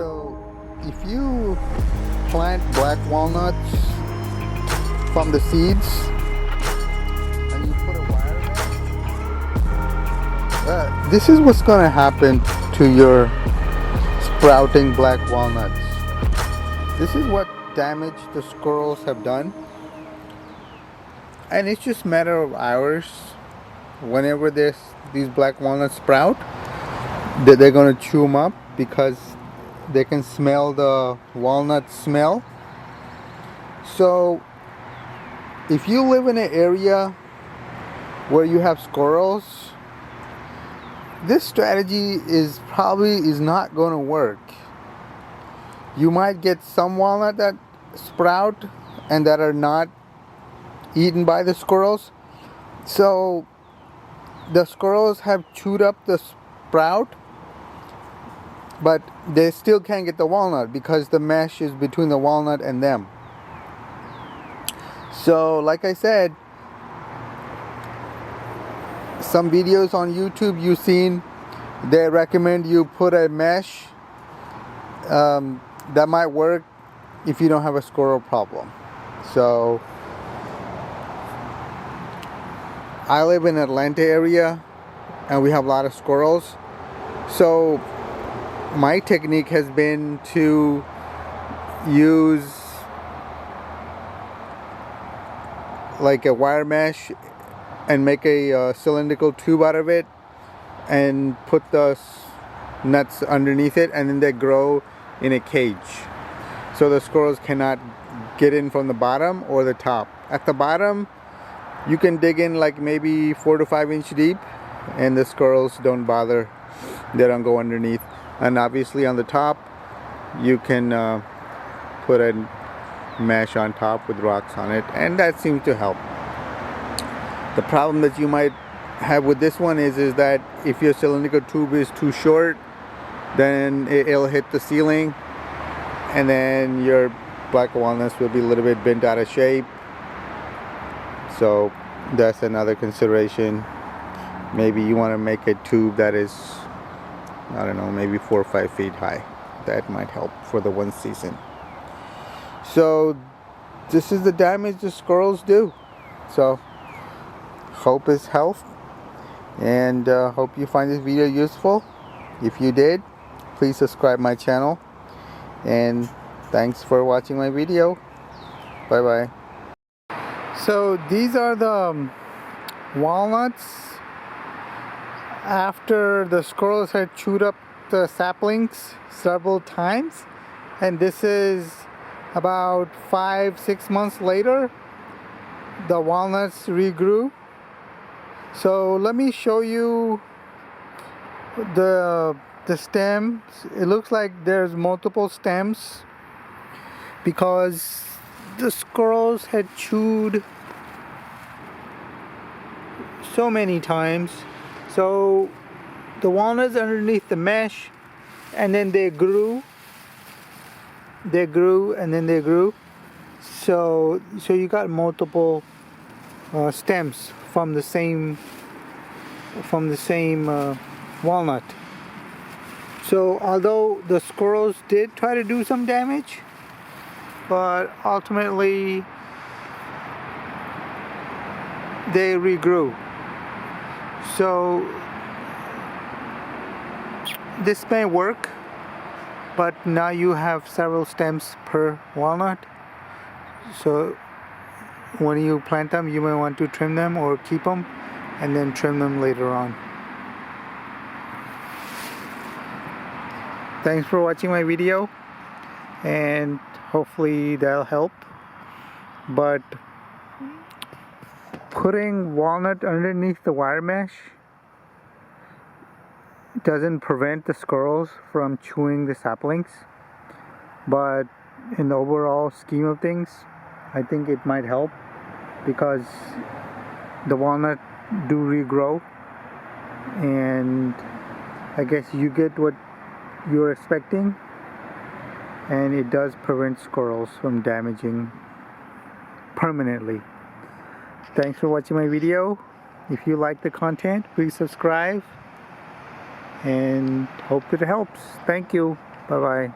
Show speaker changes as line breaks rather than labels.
So if you plant black walnuts from the seeds and you put a wire mesh, this is what's going to happen to your sprouting black walnuts. This is what damage the squirrels have done, and it's just a matter of hours. Whenever these black walnuts sprout, they're going to chew them up because they can smell the walnut smell. So if you live in an area where you have squirrels, this strategy is not going to work. You might get some walnut that sprout and that are not eaten by the squirrels. So the squirrels have chewed up the sprout, but they still can't get the walnut because the mesh is between the walnut and them. So like I said, some videos on YouTube you've seen, they recommend you put a mesh. That might work if you don't have a squirrel problem. So I live in Atlanta area and we have a lot of squirrels. So my technique has been to use like a wire mesh and make a cylindrical tube out of it and put the nuts underneath it, and then they grow in a cage. So the squirrels cannot get in from the bottom or the top. At the bottom, you can dig in like maybe 4 to 5 inch deep, and the squirrels don't bother. They don't go underneath. And obviously on the top, you can put a mesh on top with rocks on it, and that seems to help. The problem that you might have with this one is that if your cylindrical tube is too short, then it'll hit the ceiling, and then your black walnuts will be a little bit bent out of shape. So that's another consideration. Maybe you want to make a tube that is, I don't know, maybe 4 or 5 feet high. That might help for the one season. So this is the damage the squirrels do. So hope is health, and hope you find this video useful. If you did, please subscribe my channel, and thanks for watching my video. Bye bye. So these are the walnuts after the squirrels had chewed up the saplings several times, and this is about 5-6 months later. The walnuts regrew. So let me show you the stems. It looks like there's multiple stems because the squirrels had chewed so many times. So the walnuts underneath the mesh, and then they grew, and then they grew. So you got multiple stems from the same walnut. So although the squirrels did try to do some damage, but ultimately they regrew. So this may work, but now you have several stems per walnut. So when you plant them, you may want to trim them or keep them and then trim them later on. Thanks for watching my video, and hopefully that'll help. But putting walnut underneath the wire mesh doesn't prevent the squirrels from chewing the saplings, but in the overall scheme of things, I think it might help because the walnut do regrow, and I guess you get what you're expecting, and it does prevent squirrels from damaging permanently. Thanks for watching my video. If you like the content, please subscribe, and hope it helps. Thank you. Bye bye.